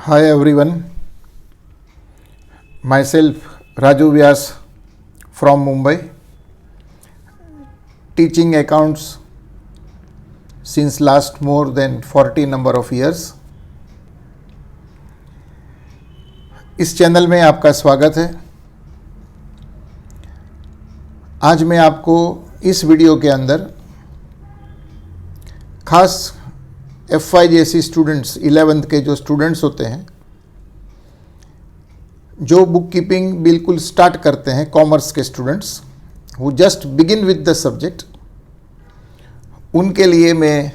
Hi everyone, myself Raju Vyas from Mumbai, teaching accounts since last more than 40 number of years. इस channel में आपका स्वागत है। आज मैं आपको इस वीडियो के अंदर खास FY जैसी स्टूडेंट्स 11th के जो स्टूडेंट्स होते हैं, जो बुक कीपिंग बिल्कुल स्टार्ट करते हैं, कॉमर्स के students who just begin with the subject, उनके लिए मैं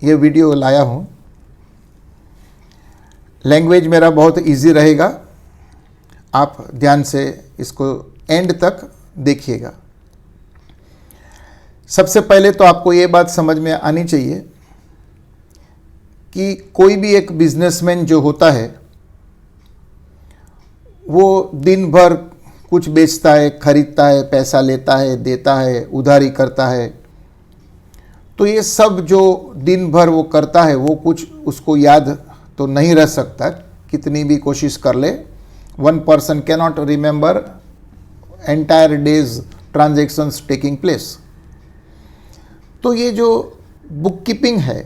ये वीडियो लाया हूँ। लैंग्वेज मेरा बहुत इजी रहेगा, आप ध्यान से इसको एंड तक देखिएगा। सबसे पहले तो आपको ये बात समझ में आनी चाहिए कि कोई भी एक बिजनेसमैन जो होता है वो दिन भर कुछ बेचता है, खरीदता है, पैसा लेता है, देता है, उधारी करता है। तो ये सब जो दिन भर वो करता है वो कुछ उसको याद तो नहीं रह सकता, कितनी भी कोशिश कर ले। One person cannot remember entire days transactions taking place. तो ये जो बुक कीपिंग है,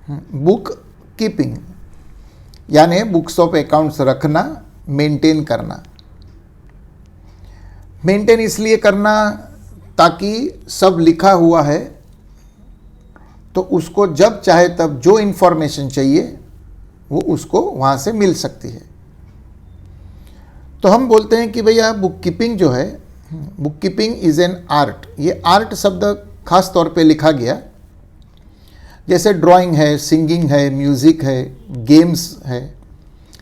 बुक कीपिंग यानी बुक्स ऑफ अकाउंट्स रखना, मेंटेन करना। मेंटेन इसलिए करना ताकि सब लिखा हुआ है तो उसको जब चाहे तब जो इन्फॉर्मेशन चाहिए वो उसको वहाँ से मिल सकती है। तो हम बोलते हैं कि भैया बुक कीपिंग जो है, book keeping is an art. ये आर्ट शब्द खास तौर पे लिखा गया, जैसे ड्राइंग है, सिंगिंग है, म्यूज़िक है, गेम्स है,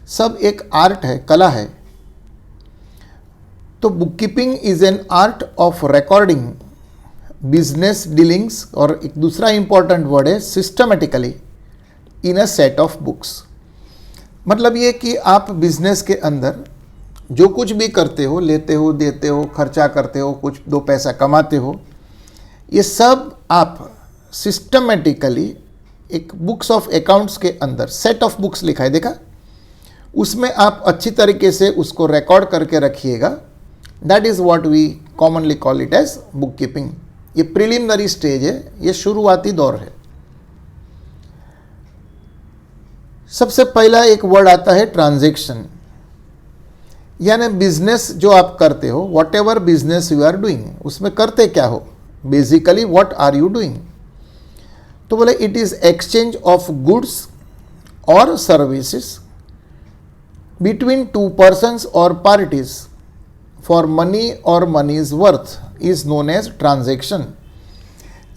सब एक आर्ट है, कला है। तो book keeping is an art of recording business dealings, और एक दूसरा इंपॉर्टेंट वर्ड है systematically in a set of books. मतलब ये कि आप बिजनेस के अंदर जो कुछ भी करते हो, लेते हो, देते हो, खर्चा करते हो, कुछ दो पैसा कमाते हो, ये सब आप सिस्टमेटिकली एक बुक्स ऑफ अकाउंट्स के अंदर, सेट ऑफ बुक्स लिखा है, देखा, उसमें आप अच्छी तरीके से उसको रिकॉर्ड करके रखिएगा। That is what we commonly call it as book keeping. ये प्रिलिमिनरी स्टेज है, ये शुरुआती दौर है। सबसे पहला एक वर्ड आता है ट्रांजैक्शन, यानी बिजनेस जो आप करते हो, whatever business you are doing, उसमें करते क्या हो, basically what are you doing. तो बोले it is exchange of goods और सर्विसेज बिटवीन टू पर्सन्स और पार्टीज फॉर मनी और money's worth is known as transaction.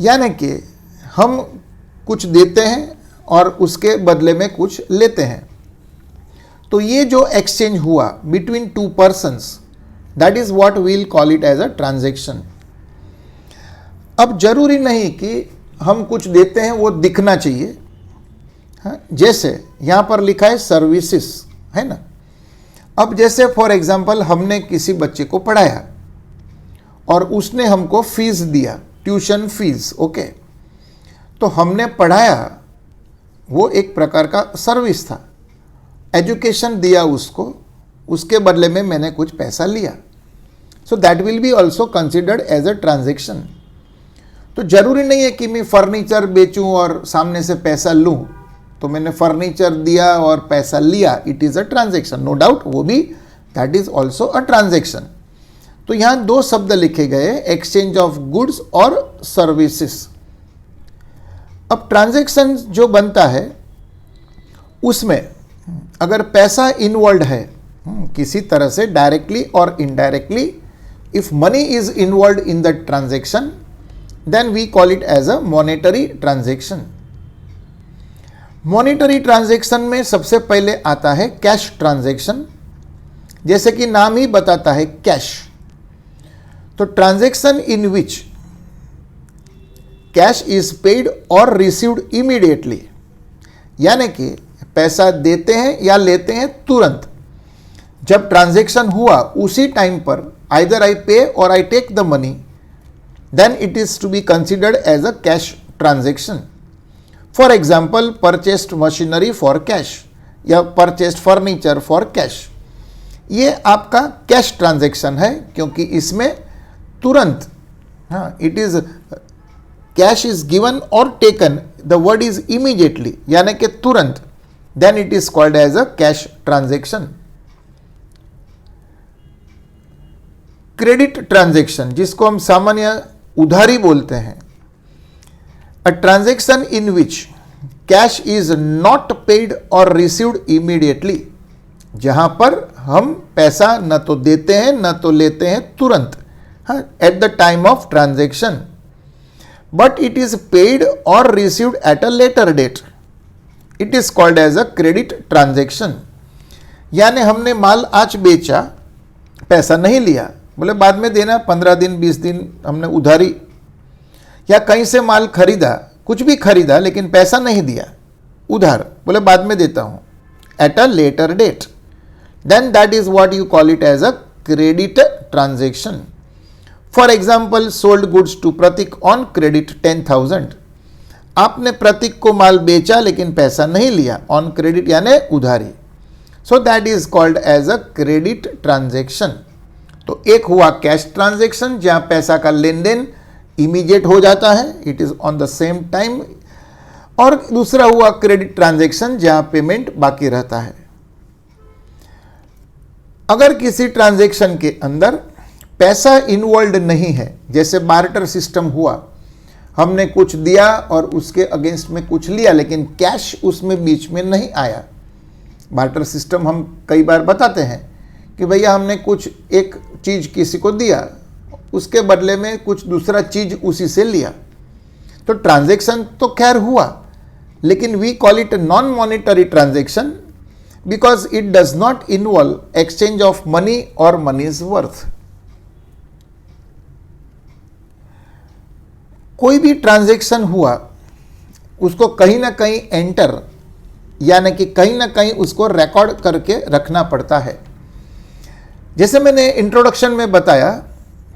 यानी कि हम कुछ देते हैं और उसके बदले में कुछ लेते हैं। तो ये जो एक्सचेंज हुआ between two persons, that is what we will call it as a transaction. अब जरूरी नहीं कि हम कुछ देते हैं वो दिखना चाहिए। हाँ, जैसे यहाँ पर लिखा है सर्विसेज, है ना। अब जैसे फॉर एग्जांपल हमने किसी बच्चे को पढ़ाया और उसने हमको फीस दिया, ट्यूशन फीस, ओके। तो हमने पढ़ाया, वो एक प्रकार का सर्विस था, एजुकेशन दिया उसको, उसके बदले में मैंने कुछ पैसा लिया। So that will be also considered as a transaction. तो जरूरी नहीं है कि मैं फर्नीचर बेचूं और सामने से पैसा लूं। तो मैंने फर्नीचर दिया और पैसा लिया, it is a transaction, no doubt, वो भी that is also a transaction. तो यहाँ दो शब्द लिखे गए, एक्सचेंज ऑफ गुड्स और सर्विसेज। अब ट्रांजैक्शन जो बनता है उसमें अगर पैसा इन्वॉल्व है किसी तरह से, डायरेक्टली और indirectly, if money is involve in the transaction, then we call it as a monetary transaction. Monetary transaction में सबसे पहले आता है कैश ट्रांजैक्शन, जैसे कि नाम ही बताता है कैश। तो transaction in which cash is paid और रिसीव्ड इमीडिएटली, यानी कि पैसा देते हैं या लेते हैं तुरंत। जब ट्रांजैक्शन हुआ उसी टाइम पर आइदर आई पे और I take the money, then it is to be considered as a cash transaction. For example, purchased machinery for cash, या परचेस्ड फर्नीचर फॉर कैश। ये आपका कैश ट्रांजैक्शन है, क्योंकि इसमें तुरंत, हाँ, it is cash is given और taken, the word is immediately, यानी कि तुरंत, then it is called as a cash transaction. Credit transaction, जिसको हम सामान्य उधारी बोलते हैं, a transaction in which cash is not paid और रिसीव्ड इमीडिएटली, जहां पर हम पैसा न तो देते हैं न तो लेते हैं तुरंत, हाँ, at the time of transaction, but it is paid और received at a later date, it is called as a credit transaction. यानी हमने माल आज बेचा, पैसा नहीं लिया, बोले बाद में देना, 15 दिन 20 दिन हमने उधारी, या कहीं से माल खरीदा, कुछ भी खरीदा लेकिन पैसा नहीं दिया, उधार, बोले बाद में देता हूं, at a later date, then that is what you call it as a credit transaction. For example, sold goods to Prateek on credit 10,000, आपने प्रतीक को माल बेचा लेकिन पैसा नहीं लिया, ऑन क्रेडिट यानी उधारी, so that is called as a credit transaction. तो एक हुआ कैश ट्रांजैक्शन, जहां पैसा का लेन देन इमीडिएट हो जाता है, it is on the same time, और दूसरा हुआ क्रेडिट ट्रांजैक्शन, जहां पेमेंट बाकी रहता है। अगर किसी ट्रांजैक्शन के अंदर पैसा इन्वॉल्व नहीं है, जैसे बार्टर सिस्टम हुआ, हमने कुछ दिया और उसके अगेंस्ट में कुछ लिया, लेकिन कैश उसमें बीच में नहीं आया। बार्टर सिस्टम हम कई बार बताते हैं कि भैया हमने कुछ एक चीज किसी को दिया, उसके बदले में कुछ दूसरा चीज उसी से लिया, तो ट्रांजैक्शन तो खैर हुआ, लेकिन we call it non monetary transaction because it does not involve exchange of money और मनीज वर्थ। कोई भी ट्रांजैक्शन हुआ, उसको कहीं ना कहीं एंटर, यानी कि कहीं ना कहीं उसको रिकॉर्ड करके रखना पड़ता है। जैसे मैंने इंट्रोडक्शन में बताया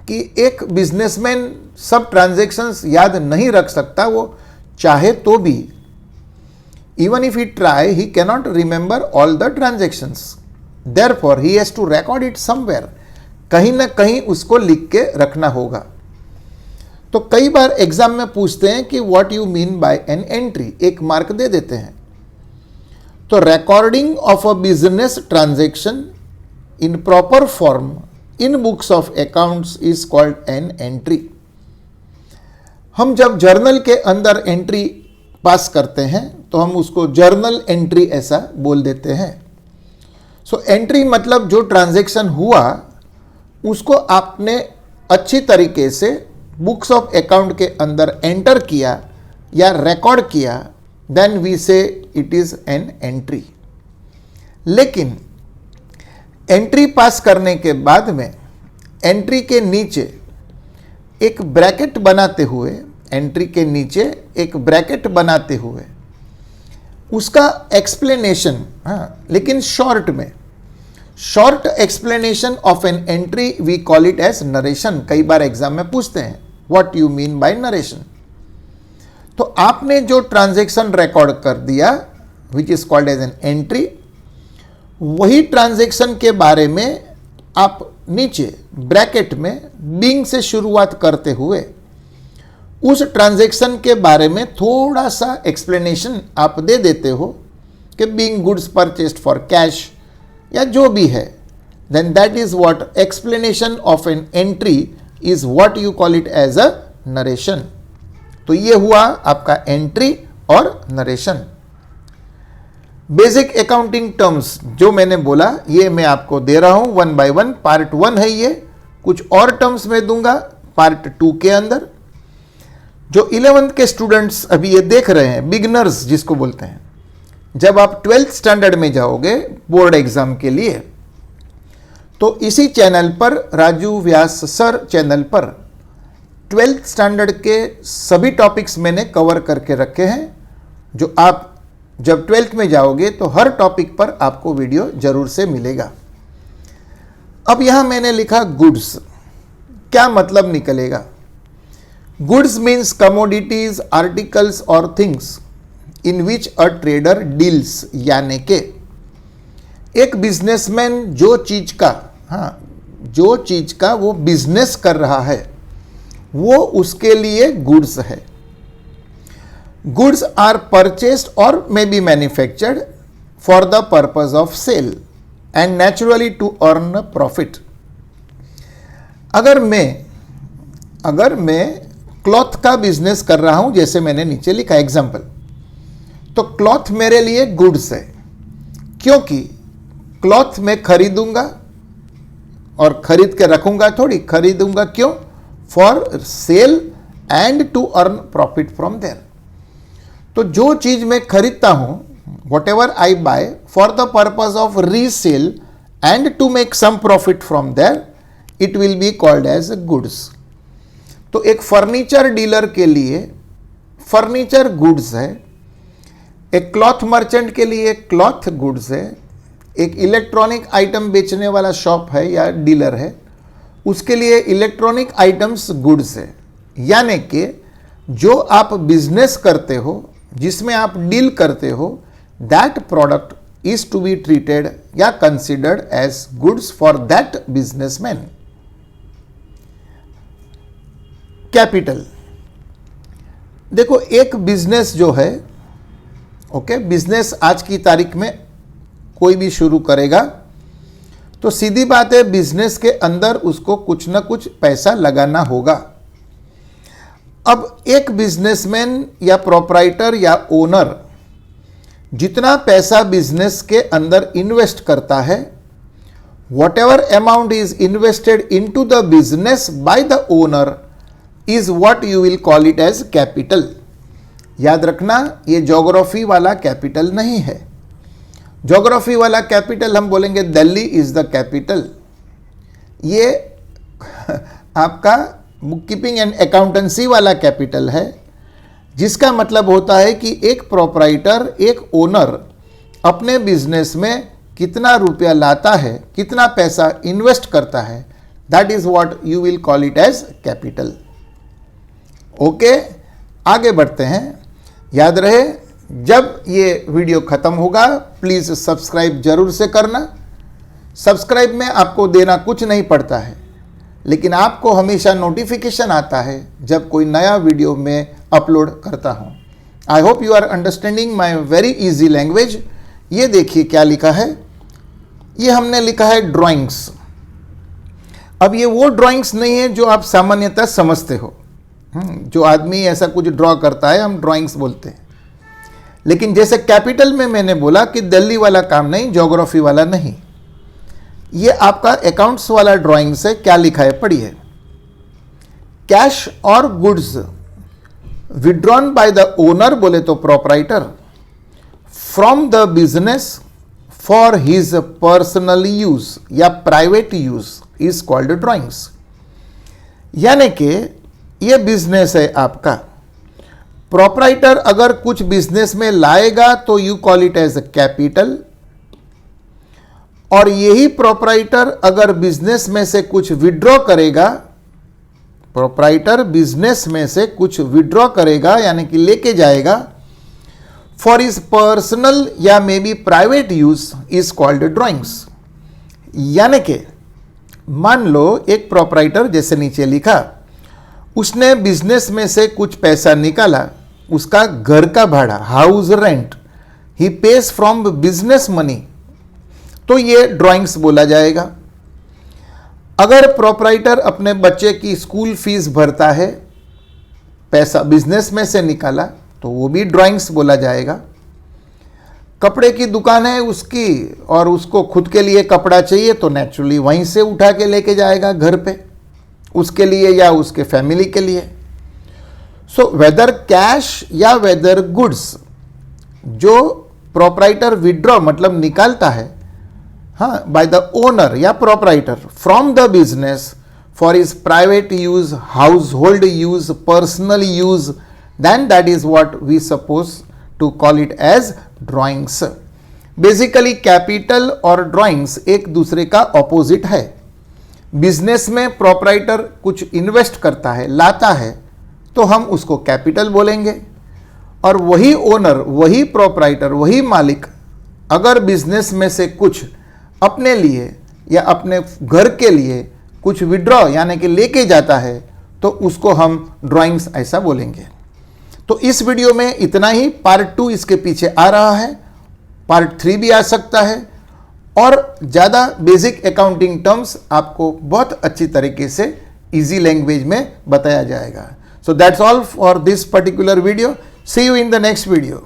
कि एक बिजनेसमैन सब ट्रांजैक्शंस याद नहीं रख सकता, वो चाहे तो भी, even if he try, he cannot remember all the transactions, therefore he has to record it somewhere, कहीं ना कहीं उसको लिख के रखना होगा। तो कई बार एग्जाम में पूछते हैं कि what you mean bye an entry, एक मार्क दे देते हैं। तो recording of a business transaction in proper form in books of accounts is called an entry. हम जब जर्नल के अंदर एंट्री पास करते हैं तो हम उसको जर्नल एंट्री ऐसा बोल देते हैं। सो एंट्री मतलब जो ट्रांजैक्शन हुआ उसको आपने अच्छी तरीके से बुक्स ऑफ अकाउंट के अंदर एंटर किया या रिकॉर्ड किया, देन वी से इट इज एन एंट्री। लेकिन एंट्री पास करने के बाद में एंट्री के नीचे एक ब्रैकेट बनाते हुए, एंट्री के नीचे एक ब्रैकेट बनाते हुए उसका एक्सप्लेनेशन, हाँ, लेकिन शॉर्ट में, short explanation of an entry we call it as narration. कई बार एग्जाम में पूछते हैं what you mean by narration. तो आपने जो ट्रांजैक्शन रिकॉर्ड कर दिया which is called as an entry, वही ट्रांजैक्शन के बारे में आप नीचे ब्रैकेट में बीइंग से शुरुआत करते हुए उस ट्रांजैक्शन के बारे में थोड़ा सा एक्सप्लेनेशन आप दे देते हो कि being goods purchased for cash या जो भी है, then that is what explanation of an entry is what you call it as a narration. तो ये हुआ आपका एंट्री और नरेशन। बेसिक अकाउंटिंग टर्म्स जो मैंने बोला ये मैं आपको दे रहा हूं वन बाय वन। पार्ट 1 है ये, कुछ और टर्म्स मैं दूंगा पार्ट 2 के अंदर। जो 11th के स्टूडेंट्स अभी ये देख रहे हैं, बिगिनर्स जिसको बोलते हैं, जब आप 12th स्टैंडर्ड में जाओगे बोर्ड एग्जाम के लिए, तो इसी चैनल पर, राजू व्यास सर चैनल पर 12th स्टैंडर्ड के सभी टॉपिक्स मैंने कवर करके रखे हैं, जो आप जब 12th में जाओगे तो हर टॉपिक पर आपको वीडियो जरूर से मिलेगा। अब यहां मैंने लिखा गुड्स, क्या मतलब निकलेगा? गुड्स मीन्स कमोडिटीज, आर्टिकल्स और things in which a trader deals, यानी के एक बिजनेसमैन जो चीज का वो बिजनेस कर रहा है वो उसके लिए गुड्स है. गुड्स आर परचेस्ड और may be manufactured for the purpose of sale and naturally to earn profit. अगर मैं क्लॉथ का बिजनेस कर रहा हूं, जैसे मैंने नीचे लिखा एग्जांपल, तो क्लॉथ मेरे लिए गुड्स है, क्योंकि क्लॉथ मैं खरीदूंगा और खरीद के रखूंगा थोड़ी, खरीदूंगा क्यों? For sale and to earn profit from there. तो जो चीज मैं खरीदता हूं, whatever I buy for the purpose of resale and to make some profit from there, it will be called as goods. तो एक फर्नीचर डीलर के लिए फर्नीचर गुड्स है, एक क्लॉथ मर्चेंट के लिए क्लॉथ गुड्स है, एक इलेक्ट्रॉनिक आइटम बेचने वाला शॉप है या डीलर है, उसके लिए इलेक्ट्रॉनिक आइटम्स गुड्स है. यानी कि जो आप बिजनेस करते हो, जिसमें आप डील करते हो, that product is to be treated या considered as goods for that businessman. Capital, देखो एक बिजनेस जो है, बिजनेस आज की तारीख में कोई भी शुरू करेगा तो सीधी बात है, बिजनेस के अंदर उसको कुछ ना कुछ पैसा लगाना होगा. अब एक बिजनेसमैन या प्रोप्राइटर या ओनर जितना पैसा बिजनेस के अंदर इन्वेस्ट करता है, whatever amount is invested into the business by the owner is what you will call it as capital. याद रखना, ये ज्योग्राफी वाला कैपिटल नहीं है. ज्योग्राफी वाला कैपिटल हम बोलेंगे दिल्ली इज द कैपिटल. ये आपका बुक कीपिंग एंड अकाउंटेंसी वाला कैपिटल है, जिसका मतलब होता है कि एक प्रोप्राइटर, एक ओनर अपने बिजनेस में कितना रुपया लाता है, कितना पैसा इन्वेस्ट करता है, that is what you will call it as capital. Okay, आगे बढ़ते हैं. याद रहे, जब ये वीडियो खत्म होगा प्लीज सब्सक्राइब जरूर से करना. सब्सक्राइब में आपको देना कुछ नहीं पड़ता है, लेकिन आपको हमेशा नोटिफिकेशन आता है जब कोई नया वीडियो में अपलोड करता हूं. I hope you are understanding my very easy language. ये देखिए क्या लिखा है, ये हमने लिखा है ड्राइंग्स. अब ये वो ड्राइंग्स नहीं है जो आप सामान्यतः समझते हो. जो आदमी ऐसा कुछ ड्रॉ करता है हम ड्राइंग्स बोलते हैं. लेकिन जैसे कैपिटल में मैंने बोला कि दिल्ली वाला काम नहीं, ज्योग्राफी वाला नहीं, ये आपका अकाउंट्स वाला ड्राइंग्स है. क्या लिखा है पढ़िए. कैश और goods withdrawn by the owner, बोले तो proprietor, from the business for his personal use या private use is called drawings. यानी कि ये बिजनेस है आपका. प्रोप्राइटर अगर कुछ बिजनेस में लाएगा तो you call it as capital, और यही प्रोप्राइटर अगर बिजनेस में से कुछ विड्रॉ करेगा, प्रोप्राइटर बिजनेस में से कुछ विड्रॉ करेगा यानी कि लेके जाएगा, फॉर हिज पर्सनल या may be private use is called drawings. यानी कि मान लो एक प्रोप्राइटर, जैसे नीचे लिखा, उसने बिजनेस में से कुछ पैसा निकाला, उसका घर का भाड़ा, house rent, he page from business money, तो ये ड्राइंग्स बोला जाएगा. अगर प्रोप्राइटर अपने बच्चे की स्कूल फीस भरता है, पैसा बिजनेस में से निकाला, तो वो भी ड्राइंग्स बोला जाएगा. कपड़े की दुकान है उसकी और उसको खुद के लिए कपड़ा चाहिए, तो नेचुरली वहीं से उठा के लेके जाएगा घर पे, उसके लिए या उसके फैमिली के लिए. सो वेदर कैश या वेदर गुड्स, जो प्रोप्राइटर विड्रॉ मतलब निकालता है, हाँ, बाय द ओनर या proprietor from the business for his private use, household use, personal use, then that is what we suppose to call it as drawings. Basically capital और drawings एक दूसरे का opposite है. Business में proprietor कुछ invest करता है, लाता है, तो हम उसको कैपिटल बोलेंगे. और वही ओनर, वही प्रोप्राइटर, वही मालिक अगर बिजनेस में से कुछ अपने लिए या अपने घर के लिए कुछ विड्रॉ यानी कि लेके जाता है तो उसको हम ड्राइंग्स ऐसा बोलेंगे। तो इस वीडियो में इतना ही। पार्ट 2 इसके पीछे आ रहा है, पार्ट 3 भी आ सकता है और ज़्यादा बेसिक अकाउंटिंग टर्म्स आपको बहुत अच्छी तरीके से इजी लैंग्वेज में बताया जाएगा। So that's all for this particular video. See you in the next video.